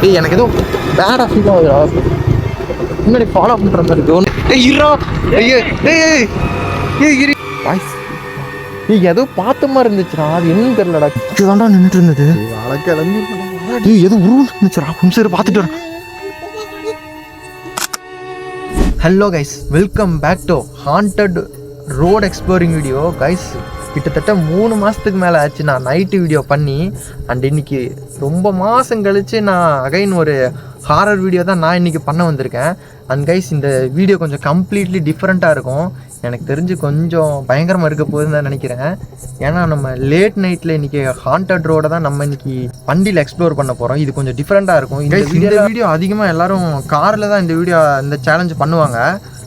ஏய் எனக்கு ஏதோ பேடா ஃபீல் ஆகுது. முன்னாடி ஃபாலோ பண்ற மாதிரி இருக்கு. இருடா. ஏதோ பார்த்த மாதிரி இருந்துச்சுடா. அது என்னன்னு தெரியலடா. இதுதான்டா நின்றுட்டு இருந்தது. ஏதோ உருவம் இருந்துச்சுடா. கொஞ்சம் பார்த்துட்டு வரேன். Hello guys, welcome back to haunted road exploring video. Guys கிட்டத்தட்ட 3 மாதத்துக்கு மேலே ஆச்சு நான் நைட்டு வீடியோ பண்ணி. அண்ட் இன்னைக்கு ரொம்ப மாதம் கழித்து நான் அகைன் ஒரு ஹாரர் வீடியோ தான் நான் இன்றைக்கி பண்ண வந்திருக்கேன். அண்ட் கைஸ் இந்த வீடியோ கொஞ்சம் கம்ப்ளீட்லி டிஃப்ரெண்ட்டாக இருக்கும். எனக்கு தெரிஞ்சு கொஞ்சம் பயங்கரமாக இருக்க போகுதுன்னு தான் நினைக்கிறேன். ஏன்னா நம்ம லேட் நைட்டில் இன்றைக்கி ஹாண்டட் ரோடை தான் நம்ம இன்றைக்கி வண்டியில் எக்ஸ்ப்ளோர் பண்ண போகிறோம். இது கொஞ்சம் டிஃப்ரெண்ட்டாக இருக்கும். இந்த வீடியோ அதிகமாக எல்லோரும் காரில் தான் இந்த சேலஞ்ச் பண்ணுவாங்க.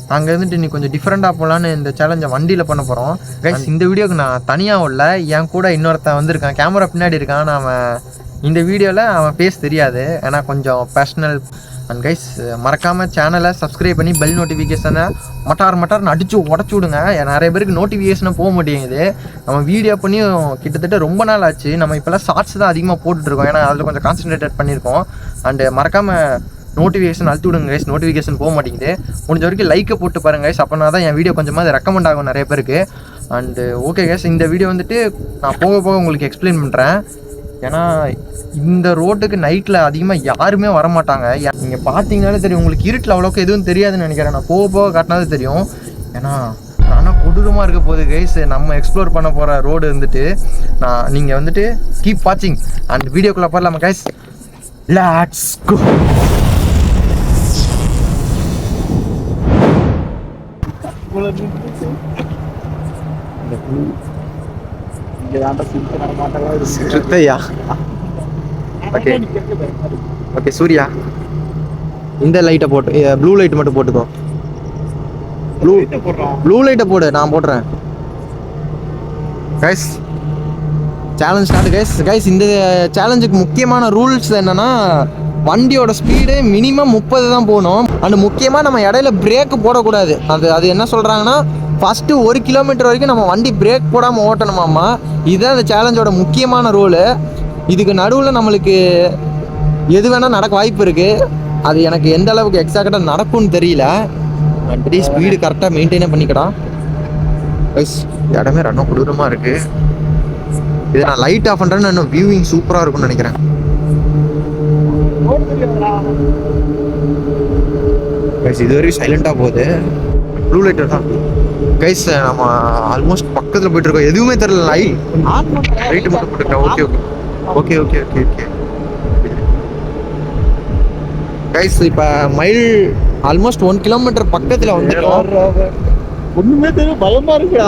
நாங்கள் இருந்துட்டு இன்னைக்கு கொஞ்சம் டிஃப்ரெண்ட்டாக போகலான்னு இந்த சேலஞ்சை வண்டியில் பண்ண போகிறோம். கைஸ் இந்த வீடியோக்கு நான் தனியாக இல்லை, என் கூட இன்னொருத்தன் வந்திருக்கான். கேமரா பின்னாடி இருக்கான். அவன் இந்த வீடியோவில் அவன் பேச தெரியாது, ஏன்னா கொஞ்சம் பர்சனல். அண்ட் கைஸ் மறக்காமல் சேனலை சப்ஸ்கிரைப் பண்ணி பெல் நோட்டிஃபிகேஷனை மட்டார்னு அடித்து உடச்சி விடுங்க. நிறைய பேருக்கு நோட்டிஃபிகேஷனை போக மாட்டேங்குது. நம்ம வீடியோ பண்ணியும் கிட்டத்தட்ட ரொம்ப நாள் ஆச்சு. நம்ம இப்போல்லாம் ஷார்ட்ஸ் தான் அதிகமாக போட்டுட்ருக்கோம், ஏன்னா அதில் கொஞ்சம் கான்சன்ட்ரேட் பண்ணியிருக்கோம். அண்டு மறக்காமல் நோட்டிஃபிகேஷன் அழுத்தி விடுங்க கைஸ். நோட்டிஃபிகேஷன் போக மாட்டேங்குது. முடிஞ்ச வரைக்கும் லைக்கை போட்டு பாருங்க கைஸ். அப்போனா தான் என் வீடியோ கொஞ்சமாக ரெக்கமெண்ட் ஆகும் நிறைய பேருக்கு. அண்டு ஓகே கைஸ், இந்த வீடியோ வந்துட்டு நான் போக போக உங்களுக்கு எக்ஸ்பிளைன் பண்ணுறேன். ஏன்னா இந்த ரோட்டுக்கு நைட்டில் அதிகமாக யாருமே வரமாட்டாங்க. நீங்கள் பார்த்தீங்கன்னாலே தெரியும். உங்களுக்கு இருட்டில் அவ்வளோக்கு எதுவும் தெரியாதுன்னு நினைக்கிறேன். நான் போக போக காட்டினாலும் தெரியும். ஏன்னா ஆனால் கொடூரமாக இருக்க போகுது கைஸ். நம்ம எக்ஸ்ப்ளோர் பண்ண போகிற ரோடு வந்துட்டு நீங்கள் வந்துட்டு கீப் வாட்சிங். அண்ட் வீடியோக்குள்ளே போடலாமா guys? Let's go. Okay Surya, இந்த லைட்டை போட்டு ப்ளூ லைட் மட்டும் போட்டுக்கோ. ப்ளூ லைட்டை போடு, நான் போடுறேன். Guys challenge start guys. இந்த சேலஞ்சுக்கு முக்கியமான ரூல்ஸ் என்னன்னா, வண்டியோட ஸ்பீடு மினிமம் 30 தான் போகணும். அண்ட் முக்கியமாக நம்ம இடையில பிரேக்கு போடக்கூடாது. அது என்ன சொல்கிறாங்கன்னா, ஃபஸ்ட்டு 1 கிலோமீட்டர் வரைக்கும் நம்ம வண்டி பிரேக் போடாமல் ஓட்டணுமாம்மா. இதுதான் இந்த சேலஞ்சோட முக்கியமான ரூலு. இதுக்கு நடுவில் நம்மளுக்கு எது வேணால் நடக்க வாய்ப்பு இருக்குது. அது எனக்கு எந்த அளவுக்கு எக்ஸாக்டாக நடக்கும்னு தெரியல. அப்படி ஸ்பீடு கரெக்டாக மெயின்டைனே பண்ணிக்கடா கைஸ். இடமே ரொம்ப கொடூரமாக இருக்குது. இதை நான் லைட் ஆஃப் பண்ணுறேன்னு இன்னும் வியூவிங் சூப்பராக இருக்கும்னு நினைக்கிறேன். கைஸ் இது வரைக்கும் சைலண்டாக போகுது. ப்ளூ லைட்டர் தான் கைஸ். நம்ம ஆல்மோஸ்ட் பக்கத்தில் போயிட்டு இருக்கோம். எதுவுமே தெரியல. லைட்டு மட்டும் போட்டுருக்கேன். ஓகே கைஸ் இப்போ மைல் ஆல்மோஸ்ட் 1 கிலோமீட்டர் பக்கத்தில் வந்துட்டோம். ஒன்றுமே தெரியும், பயமாக இருக்குடா.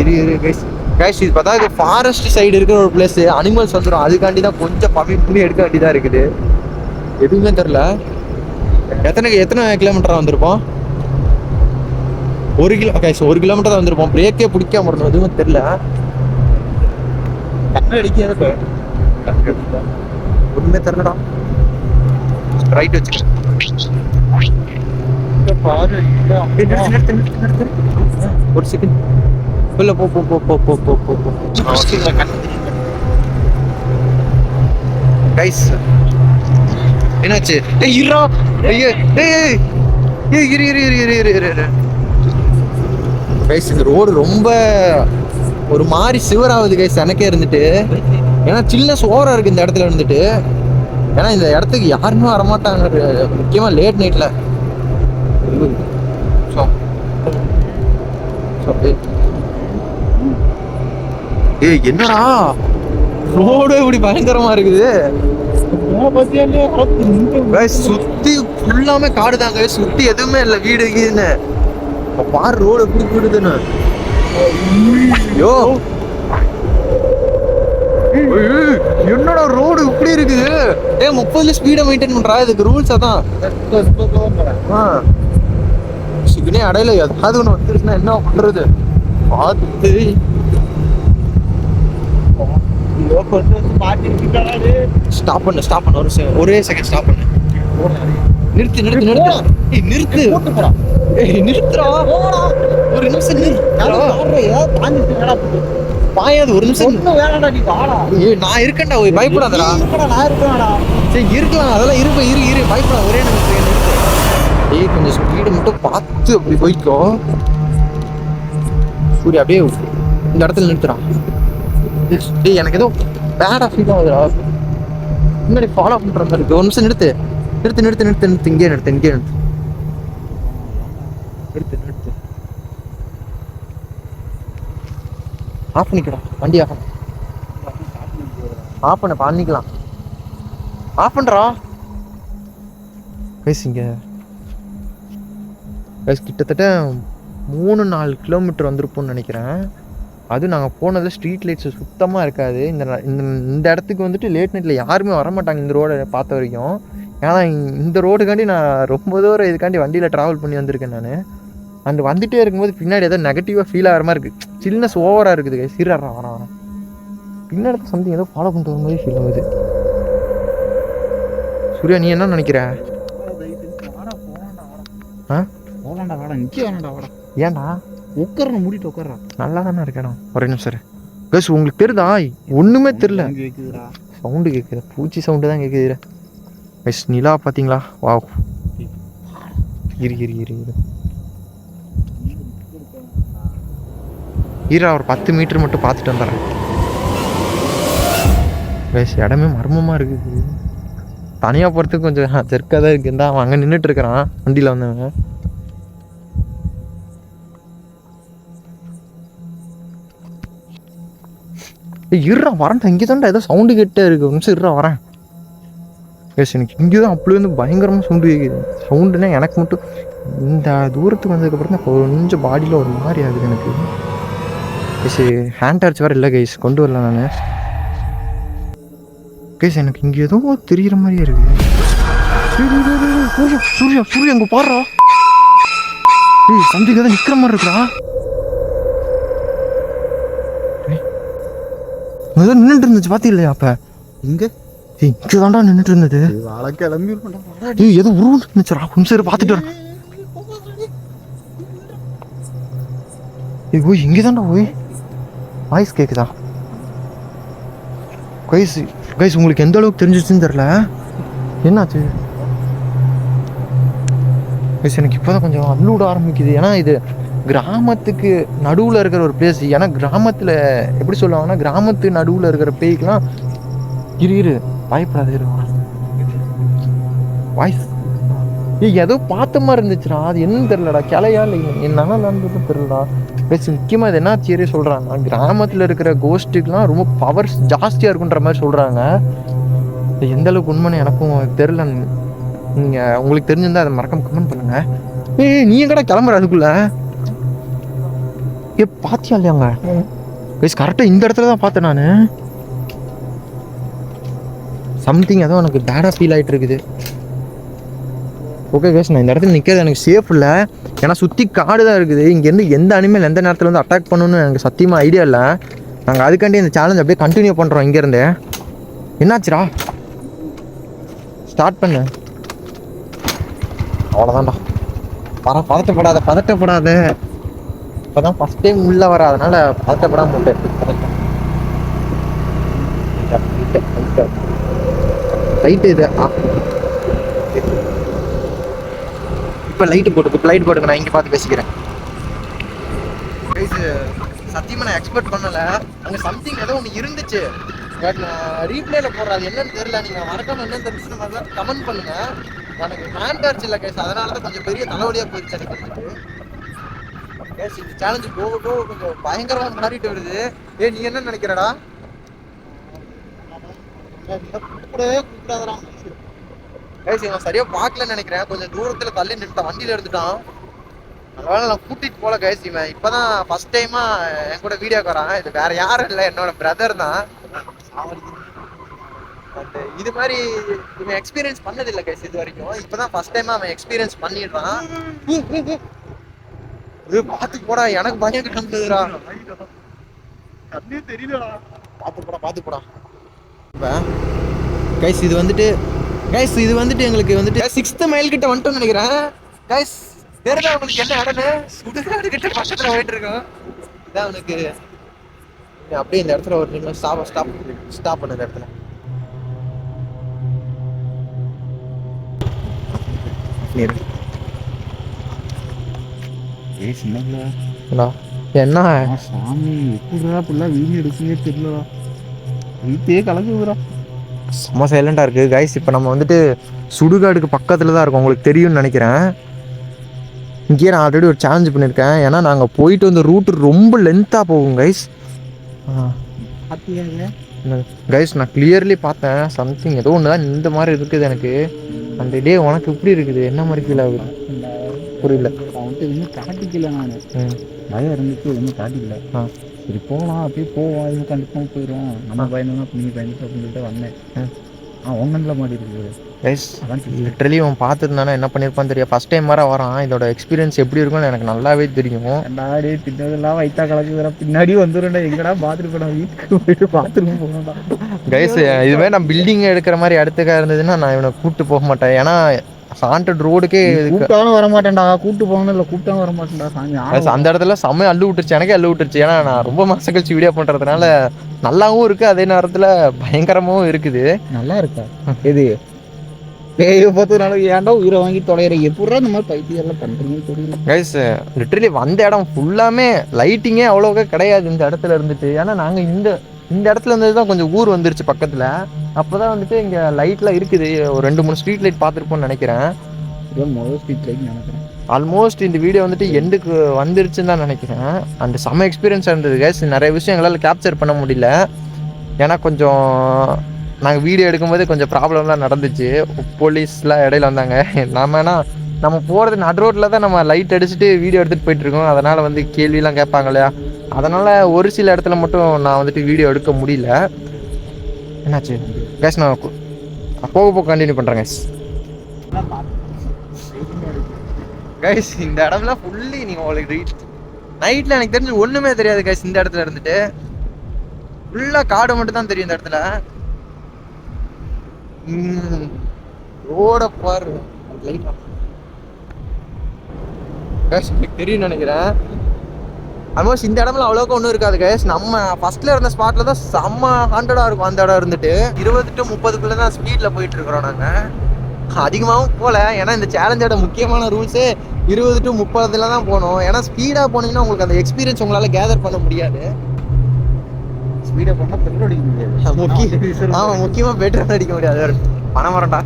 இரு கைஸ் இது பார்த்தா இது ஃபாரஸ்ட் சைடு இருக்கிற ஒரு பிளேஸ். அனிமல்ஸ் வந்துடும், அதுக்காண்டி தான் கொஞ்சம் பண்ணி எடுக்க வேண்டியதாக இருக்குது. எதுவுமே தெரில. எத்தனை கிலோமீட்டராக வந்திருப்போம்? 1 கிலோமீட்டர் தான் வந்திருப்போம். பிரேக்கே பிடிக்காம இருந்தோம். எதுவும் தெரில. ஒன்றுமே தெரிலடா. ரைட் வச்சு ஒரு செகண்ட். உள்ள போ. கைஸ் என்னாச்சு? இருடா. இரு. கைஸ் இந்த ரோடு ரொம்ப ஒரு மாதிரி சிவராகுது கைஸ் எனக்கே இருந்துட்டு. ஏன்னா சில்னஸ் ஓவரா இருக்கு இந்த இடத்துல இருந்துட்டு. ஏன்னா இந்த இடத்துக்கு யாருமே வரமாட்டாங்க, முக்கியமா லேட் நைட்ல. என்னடா ரோடு இப்படி பயங்கரமா இருக்குது. சுத்தி ஃபுல்லாமே காடுதாங்க. சுத்தி எதுவுமே இல்லை, வீடு கீதுன்னு. பாரு ரோடு எப்படி போடுதுன்னு. என்னடா ரோடு இப்படி இருக்குது? 30ல ஸ்பீடை மெயின்டைன் பண்றா. இதுக்கு ரூல்ஸ் அதான். சிக்கனே அடையில ஏதாவது ஒன்று வந்துருச்சுன்னா என்ன பண்றது? பார்த்து ஸ்டாப் பண்ணு. ஒரே செகண்ட் ஸ்டாப் பண்ணு. நிறுத்து. நிறுத்துறா. ஒரு நிமிஷம் பாயாது ஒரு நிமிஷம். ஒன்றும் வேணாடா, நீ வாடா. ஏய் நான் இருக்கேன்டா, ஓய் பயப்படாதடா. இருக்கடா, நான் இருக்கேன்டா. சரி இருக்கலாம், அதெல்லாம் இரு பயப்படாத, ஒரே நிமிஷம் நிறுத்து. ஏய் கொஞ்சம் ஸ்பீடு மட்டும் பார்த்து அப்படி போய்க்கோ. சூரிய அப்படியே இந்த இடத்துல நிறுத்துறான். டேய் எனக்கு ஏதோ பேடா ஃபீல் ஆகுதுடா. முன்னாடி ஃபாலோ பண்ற மாதிரி இருக்கு. ஒரு நிமிஷம் நிறுத்து. இங்கே நிறுத்து. ஆஃப் பண்ணிக்கடா வண்டி. ஆஃப் பண்ணிக்கலாம். ஆஃப் பண்றா பேசிங்க. கிட்டத்தட்ட 3-4 கிலோமீட்டர் வந்திருப்போம்னு நினைக்கிறேன். அதுவும் நாங்கள் போனதில் ஸ்ட்ரீட் லைட்ஸ் சுத்தமாக இருக்காது. இந்த இடத்துக்கு வந்துட்டு லேட் நைட்டில் யாருமே வரமாட்டாங்க இந்த ரோடை பார்த்த வரைக்கும். ஏன்னா இந்த ரோடுக்காண்டி நான் ரொம்ப தூரம் இதுக்காண்டி வண்டியில் ட்ராவல் பண்ணி வந்திருக்கேன் நான். அண்ட் வந்துகிட்டே இருக்கும்போது பின்னாடி ஏதோ நெகட்டிவாக ஃபீல் ஆகிற மாதிரி இருக்குது. சில்னஸ் ஓவராக இருக்குது. சீராடுறா வரேன். பின்னாடி சம்திங் ஏதோ ஃபாலோ பண்ணிட்டு வர மாதிரி ஃபீல் ஆகுது. சூர்யா நீ என்ன நினைக்கிற? ஆ போகலாண்டா, வாடா. நிற்க வேணாண்டா, வாடா. ஏன்டா உட்கார மூடிட்டு உட்காரா. நல்லா தானே இருக்கேன். ஒரே நிமிஷம் பேசு. உங்களுக்கு தெரியுதா? ஒன்றுமே தெரில. கேட்குதுடா, சவுண்டு கேட்குது. பூச்சி சவுண்டு தான் கேட்குது. பஸ் நிலா பார்த்தீங்களா? வாவ். ஈரா ஒரு 10 மீட்டர் மட்டும் பார்த்துட்டு வந்துடுறேன். பஸ் இடமே மர்மமாக இருக்குது. தனியாக போகிறதுக்கு கொஞ்சம் ஜெர்க்காக தான் இருக்குது. இருந்தால் அவன் அங்கே நின்றுட்டு இருக்கிறான் வண்டியில் வந்தவங்க. இருறா வரேன்டா. இங்கே தான்டா ஏதோ சவுண்டு கேட்டே இருக்கு. ஒரு நிமிஷம் இருறா வரேன். எஸ் எனக்கு இங்கே தான் அப்படி வந்து பயங்கரமாக சவுண்டு கேட்குது. சவுண்டுனா எனக்கு மட்டும் இந்த தூரத்துக்கு வந்ததுக்கப்புறம் தான் கொஞ்சம் பாடியில் ஒரு மாதிரி ஆகுது எனக்கு. எஸ் ஹேண்ட் டார்ச் வேறு இல்லை கைஸ், கொண்டு வரல நான். கைஸ் எனக்கு இங்கே ஏதோ தெரிகிற மாதிரியே இருக்குது. சூர்யா அங்கே பாடுறா. ஏய் சம்திங் ஏதோ நிற்கிற மாதிரி இருக்குடா. ஏதோ நின்றுட்டு இருந்துச்சு பார்த்தீங்களா? அப்போ இங்கே இங்கே தான்டா நின்றுட்டு இருந்தது. வாழை கிளம்பி ஏதோ உருவம் இருந்துச்சுடா. கொஞ்சம் பார்த்துட்டு வரேன். ஓய் இங்கே தான்டா போய் வாய்ஸ் கேட்குதா? கைஸ் உங்களுக்கு எந்த அளவுக்கு தெரிஞ்சிச்சுன்னு தெரில. என்னாச்சு கைஸ்? எனக்கு இப்போ தான் கொஞ்சம் அல்லூட ஆரம்பிக்குது. ஏன்னா இது கிராமத்துக்கு நடுவில் இருக்கிற ஒரு பிளேஸ். ஏன்னா கிராமத்தில் எப்படி சொல்லுவாங்கன்னா, கிராமத்து நடுவில் இருக்கிற பேய்க்கெலாம் இரு பயப்படாது. வாய்ஸ் ஏதோ பார்த்த மாதிரி இருந்துச்சுடா. அது என்னன்னு தெரிலடா. கிளையா இல்லை என்னன்னா தெரிலடா. ப்ளஸ் முக்கியமாக இது என்ன தியரி சொல்கிறாங்க, கிராமத்தில் இருக்கிற கோஸ்ட்டுக்கெலாம் ரொம்ப பவர்ஸ் ஜாஸ்தியாக இருக்குன்ற மாதிரி சொல்கிறாங்க. எந்த அளவுக்கு உண்மைன்னு எனக்கும் தெரில. நீங்கள் உங்களுக்கு தெரிஞ்சிருந்தா அதை மறக்காம கமெண்ட் பண்ணுங்கள். நீ எங்கடா கிளம்புற அதுக்குள்ள? பாத்தியா இல்லையாங்க? கரெக்டாக இந்த இடத்துல தான் பார்த்தேன் நான். சம்திங் ஏதோ எனக்கு பேடாக ஃபீல் ஆகிட்டு இருக்குது. ஓகே கேஸ், நான் இந்த இடத்துல நிற்கிறது எனக்கு சேஃப் இல்லை. ஏன்னா சுற்றி காடு தான் இருக்குது. இங்கேருந்து எந்த அனிமல் எந்த நேரத்தில் வந்து அட்டாக் பண்ணணும்னு எனக்கு சத்தியமாக ஐடியா இல்லை. நாங்கள் அதுக்காண்டி இந்த சேலஞ்ச் அப்படியே கண்டினியூ பண்ணுறோம். இங்கேருந்து என்னாச்சுடா? ஸ்டார்ட் பண்ணு. அவ்வளோதான்டா. பதட்டப்படாத. இப்போ தான் ஃபஸ்ட் டைம் உள்ளே வர, அதனால் பதட்டப்படாமல் போட்டேன். லைட்டு இது இப்போ லைட் போட்டுக்கு நான் இங்கே பார்த்து பேசிக்கிறேன். சத்தியமாக நான் எக்ஸ்பெக்ட் பண்ணலை. அங்கே சம்திங் ஏதோ ஒன்று இருந்துச்சு. பட் நான் ரீப்ளேல போடுறேன். அது என்னன்னு தெரியல. நீங்கள் மறக்காம என்னன்னு தெரிஞ்சுன்னு மாதிரி கமெண்ட் பண்ணுங்கள். எனக்கு ஹேண்ட் டார்ச் இல்லை கேஸ், அதனால தான் கொஞ்சம் பெரிய தலைவலியாக போயிடுச்சு எனக்கு வந்துட்டு. கேஸ் இந்த சேலஞ்சு போக கொஞ்சம் பயங்கரமாக மாறிட்டு வருது. நீ என்ன நினைக்கிறடா? கூப்பிடாதடா. இவன் சரியா பார்க்கலன்னு நினைக்கிறேன். கொஞ்சம் தூரத்துல தள்ளி நிறுத்தான், வண்டியில எடுத்துட்டான். அதனால நான் கூட்டிட்டு போல கைஸ். இவன் இப்பதான் ஃபர்ஸ்ட் டைமா என் கூட வீடியோக்கு வரான். இது வேற யாரும் இல்லை, என்னோட பிரதர் தான். இது மாதிரி இவன் எக்ஸ்பீரியன்ஸ் பண்ணது இல்லை கைஸ் இது வரைக்கும். இப்பதான் ஃபர்ஸ்ட் டைமா அவன் எக்ஸ்பீரியன்ஸ் பண்ணிடுறான். பார்த்து போடா, எனக்கு பயம் கிளம்புதுடா. தெரியலடா. பார்த்து போடா. கைஸ் இது வந்துட்டு எங்களுக்கு வந்துட்டு 6th மைல் கிட்ட வந்துட்டோம்னு நினைக்கிறேன். கைஸ் தெரியுதா உங்களுக்கு என்ன இடம்னு? சுடுகாடு கிட்ட பக்கத்துல போயிட்டு இருக்கோம். இதான் அவனுக்கு அப்படியே இந்த இடத்துல ஒரு நிமிஷம் ஸ்டாப் பண்ண இந்த இடத்துல. என்ன சாமி எப்படிடா இப்படிலாம் வீடியோ எடுக்கவே தெரியலடா. வீட்டையே கலக்குதுடா. செம்ம சைலண்டாக இருக்குது கைஸ். இப்போ நம்ம வந்துட்டு சுடுகாடுக்கு பக்கத்தில் தான் இருக்கோம், உங்களுக்கு தெரியும்னு நினைக்கிறேன். இங்கேயே நான் ஆல்ரெடி ஒரு சேலஞ்ச் பண்ணியிருக்கேன். ஏன்னா நாங்கள் போயிட்டு வந்த ரூட்டு ரொம்ப லென்த்தாக போகும் கைஸ். கைஸ் நான் கிளியர்லி பார்த்தேன் சம்திங் ஏதோ ஒன்று தான் இந்த மாதிரி இருக்குது எனக்கு. அந்த டே உனக்கு இப்படி இருக்குது, என்ன மாதிரி ஃபீல் ஆகுது புரியல. அவன்கிட்ட எதுவுமே காட்டிக்கல, நான் பயம் இருந்துச்சு, எதுவுமே காட்டிக்கல. சரி போகலாம், அப்படியே போவோம், இது கண்டிப்பாக போயிடும், நம்ம பயந்தோம்னா நீ பயந்துட்டு அப்படின்னு சொல்லிட்டு வந்தேன். ஒன்றில் மாட்டி இருக்குது கைஸ். லிட்ரலி அவன் பார்த்துருந்தானே என்ன பண்ணியிருப்பான்னு தெரியும். ஃபஸ்ட் டைம் வர வரான், இதோட எக்ஸ்பீரியன்ஸ் எப்படி இருக்கும்னு எனக்கு நல்லாவே தெரியும். ரெண்டாடி தின்னதெல்லாம் வயிற்றா கலக்குதுடா, பின்னாடி வந்துடும்டா, எங்கடா பாத்ரூம் போனா வீட்டுக்கு போயிட்டு பாத்ரூம் போகணும்டா. கைஸ் இதுவே நான் பில்டிங் எடுக்கிற மாதிரி இடத்துக்காக இருந்ததுன்னா நான் இவனை கூப்பிட்டு போக மாட்டேன். ஏன்னா ஹாண்டட் ரோடுக்கே கூப்பிட்டாலும் வர மாட்டேன்டா, கூப்பிட்டு போகணும் இல்லை கூப்பிட்டாலும் வர மாட்டேன்டா சாமி. அந்த இடத்துல செம்ம அள்ளு விட்டுருச்சு, எனக்கே அள்ளு விட்டுருச்சு. ஏன்னா நான் ரொம்ப மாசம் கழிச்சு வீடியோ பண்ணுறதுனால நல்லாவும் இருக்குது, அதே நேரத்தில் பயங்கரமாகவும் இருக்குது. நல்லா இருக்கா இது பேயை பார்த்ததுனால ஏன்டா உயிரை வாங்கி தொலைகிற, எப்படா இந்த மாதிரி பைத்தியெல்லாம் பண்ணுறீங்கன்னு தெரியல. கைஸ் லிட்டரலி வந்த இடம் ஃபுல்லாமே லைட்டிங்கே அவ்வளோக்கா கிடையாது இந்த இடத்துல இருந்துட்டு. ஏன்னா நாங்கள் இந்த இடத்துல இருந்தது தான் கொஞ்சம் ஊர் வந்துருச்சு பக்கத்தில். அப்போ தான் வந்துட்டு இங்கே லைட்லாம் இருக்குது, ஒரு 2-3 ஸ்ட்ரீட் லைட் பார்த்துருப்போம்னு நினைக்கிறேன். முதல் ஸ்ட்ரீட் லைட் நினைக்கிறேன். ஆல்மோஸ்ட் இந்த வீடியோ வந்துட்டு எண்டுக்கு வந்துருச்சுன்னு தான் நினைக்கிறேன். அந்த செம்ம எக்ஸ்பீரியன்ஸாக இருந்தது கைஸ். நிறைய விஷயம் எங்களால் கேப்சர் பண்ண முடியல, ஏன்னா கொஞ்சம் நாங்கள் வீடியோ எடுக்கும்போது கொஞ்சம் ப்ராப்ளம்லாம் நடந்துச்சு. போலீஸ்லாம் இடையில வந்தாங்க. நம்ம போகிறது நடு ரோட்டில் தான் நம்ம லைட் அடிச்சுட்டு வீடியோ எடுத்துகிட்டு போயிட்டுருக்கோம். அதனால் வந்து கேள்வியெலாம் கேட்பாங்க இல்லையா, அதனால் ஒரு சில இடத்துல மட்டும் நான் வந்துட்டு வீடியோ எடுக்க முடியல. என்னாச்சு கைஸ், நான் போக கண்டினியூ பண்ணுறேன் கைஸ். கைஸ் இந்த இடம்லாம் ஃபுல்லி நீங்கள் உங்களுக்கு நைட்டில் எனக்கு தெரிஞ்சு ஒன்றுமே தெரியாது கைஸ். இந்த இடத்துல இருந்துட்டு ஃபுல்லாக காடு மட்டும் தான் தெரியும் இந்த இடத்துல. ரோட பாரு கைஸ், உங்களுக்கு தெரியும்னு நினைக்கிறேன். ஆல்மோஸ்ட் இந்த இடம்ல அவ்வளோக்கா ஒன்றும் இருக்காது கைஸ். நம்ம ஃபர்ஸ்ட்ல இருந்த ஸ்பாட்ல தான் செம்ம ஹாண்டடாக இருக்கும். அந்த இடம் இருந்துட்டு 20 to 30 தான் ஸ்பீடில் போயிட்டு இருக்கிறோம். நாங்கள் அதிகமாகவும் போகல, ஏன்னா இந்த சேலஞ்சோட முக்கியமான ரூல்ஸே 20 to 30 தான் போகணும். ஏன்னா ஸ்பீடாக போனீங்கன்னா உங்களுக்கு அந்த எக்ஸ்பீரியன்ஸ் உங்களால் கேதர் பண்ண முடியாது. ஸ்பீடாக போனால் பெட்ரோல் அடிக்க முடியாது. ஆமாம், முக்கியமாக பெட்ரோல் அடிக்க முடியாது, பணம் வரண்டா.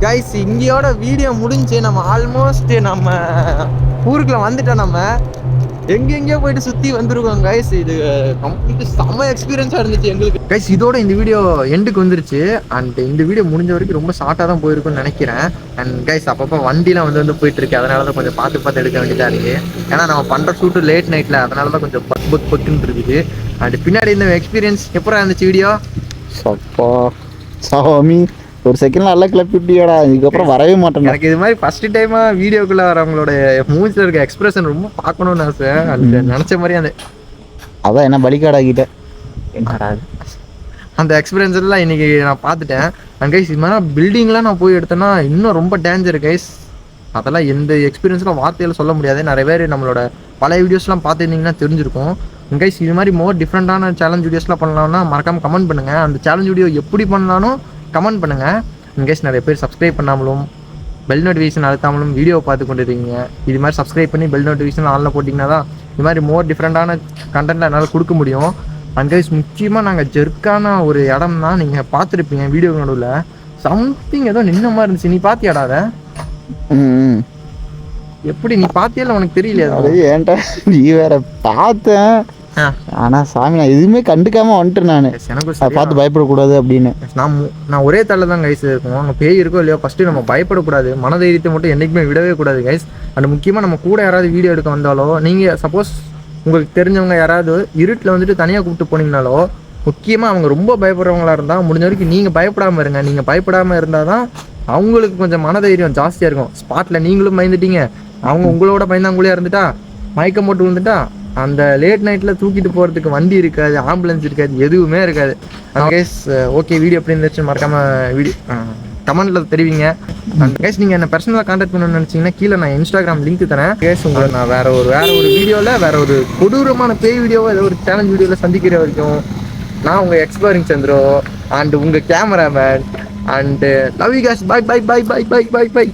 கைஸ் இங்கேயோட வீடியோ முடிஞ்சு நம்ம ஆல்மோஸ்ட் நம்ம ஊருக்குள்ள வந்துட்டோம். நம்ம எங்கெங்கேயோ போயிட்டு சுற்றி வந்திருக்கோம் கைஸ். இது கம்ப்ளீட் செம்ம எக்ஸ்பீரியன்ஸாக இருந்துச்சு எங்களுக்கு கைஸ். இதோட இந்த வீடியோ எண்டுக்கு வந்துருச்சு. அண்ட் இந்த வீடியோ முடிஞ்ச வரைக்கும் ரொம்ப ஷார்ட்டாக தான் போயிருக்குன்னு நினைக்கிறேன். அண்ட் கைஸ் அப்பப்போ வண்டிலாம் வந்து போயிட்டு இருக்கு, அதனால தான் கொஞ்சம் பார்த்து எடுக்க வேண்டியதாக இருக்குது. ஏன்னா நம்ம பண்ணுற ஷூட்டு லேட் நைட்டில், அதனால தான் கொஞ்சம் பக்குன்னு இருக்குது. அண்ட் பின்னாடி இந்த எக்ஸ்பீரியன்ஸ் எப்போ இருந்துச்சு வீடியோ? சப்பா சாமி, ஒரு செகண்ட் நல்லா கிளப்பிட்டியாடா, இதுக்கப்புறம் வரவே மாட்டேன். எனக்கு இது மாதிரி ஃபர்ஸ்ட் டைமா வீடியோக்குள்ள வரவங்களோட மூஞ்சில இருக்க எக்ஸ்பிரஷன் ரொம்ப பார்க்கணும்னு ஆசை. அந்த நினைச்ச மாதிரி அதான் என்ன பலிகாடாகிட்ட அந்த எக்ஸ்பீரியன்ஸ் எல்லாம் இன்னைக்கு நான் பார்த்துட்டேன். அண்ட் கைஸ் இது மாதிரி பில்டிங்லாம் நான் போய் எடுத்தேன்னா இன்னும் ரொம்ப டேஞ்சர் கைஸ். அதெல்லாம் எந்த எக்ஸ்பீரியன்ஸ்லாம் வார்த்தையில் சொல்ல முடியாது. நிறைய பேர் நம்மளோட பழைய வீடியோஸ்லாம் பார்த்துருந்தீங்கன்னா தெரிஞ்சிருக்கும். கைஸ் இது மாதிரி மோர் டிஃப்ரெண்ட்டான சேலஞ்ச் வீடியோஸ்லாம் பண்ணலாம்னா மறக்காமல் கமெண்ட் பண்ணுங்கள். அந்த சேலஞ்ச் வீடியோ எப்படி பண்ணலாலும் கமெண்ட் பண்ணுங்கள். இன்கேஸ் நிறைய பேர் சப்ஸ்கிரைப் பண்ணாமலும் பெல் நோட்டிஃபிகேஷன் அழுத்தாமலும் வீடியோ பார்த்து கொண்டு இருக்கீங்க. இது மாதிரி சப்ஸ்கிரைப் பண்ணி பெல் நோட்டிஃபிகேஷன் ஆனில் போட்டிங்கன்னா தான் இது மாதிரி மோர் டிஃப்ரெண்ட்டான கண்டென்ட் என்னால் கொடுக்க முடியும். அண்ட் கைஸ் முக்கியமாக நாங்கள் ஜெர்க்கான ஒரு இடம் தான் நீங்கள் பார்த்துருப்பீங்க வீடியோ நடுவில். சம்திங் ஏதோ நின்ன மாதிரி இருந்துச்சு, நீ பார்த்தியாடாத? எப்படி நீ பார்த்தியால உனக்கு தெரியலையா? ஏன்டா நீ வேற பார்த்தேன், ஆனா சாமி நான் எதுவுமே கண்டுக்காம வந்துட்டேன். நான் எனக்கு பார்த்து பயப்படக்கூடாது அப்படின்னு நான் ஒரே தள்ள தான் கைஸ் இருக்கும். அங்கே பேய் இருக்கோ இல்லையோ ஃபஸ்ட்டு நம்ம பயப்படக்கூடாது, மனதைரியத்தை மட்டும் என்றைக்குமே விடவே கூடாது கைஸ். அண்ட் முக்கியமாக நம்ம கூட யாராவது வீடியோ எடுக்க வந்தாலோ, நீங்கள் சப்போஸ் உங்களுக்கு தெரிஞ்சவங்க யாராவது இருட்டில் வந்துட்டு தனியாக கூப்பிட்டு போனீங்கனாலோ, முக்கியமாக அவங்க ரொம்ப பயப்படுறவங்களா இருந்தால் முடிஞ்ச வரைக்கும் நீங்கள் பயப்படாமல் இருங்க. நீங்கள் பயப்படாமல் இருந்தால் தான் அவங்களுக்கு கொஞ்சம் மனதைரியம் ஜாஸ்தியாக இருக்கும். ஸ்பாட்டில் நீங்களும் பயந்துட்டீங்க, அவங்க உங்களோட பயந்தாங்குள்ளே இருந்துட்டா, மயக்கம் போட்டு வந்துட்டா, அந்த லேட் நைட்டில் தூக்கிட்டு போகிறதுக்கு வண்டி இருக்காது, ஆம்புலன்ஸ் இருக்காது, எதுவுமே இருக்காது. கைஸ் ஓகே, வீடியோ எப்படி இருந்துச்சு மறக்காமல் கமெண்ட்டில் தெரிவிங்க. அண்ட் கேஸ் நீங்கள் என்ன பர்சனலாக கான்டாக்ட் பண்ணணும்னு நினச்சிங்கன்னா கீழே நான் இன்ஸ்டாகிராம் லிங்க் தரேன். கேஸ் உங்களை நான் வேற ஒரு வீடியோவில் வேற ஒரு கொடூரமான பேய் வீடியோவோ ஏதோ ஒரு சேலஞ்ச் வீடியோவில் சந்திக்கிற வரைக்கும் நான் உங்கள் எக்ஸ்ப்ளோரிங் சந்திரோ அண்ட் உங்கள் cameraman and love you guys. Bye bye bye bye bye bye by.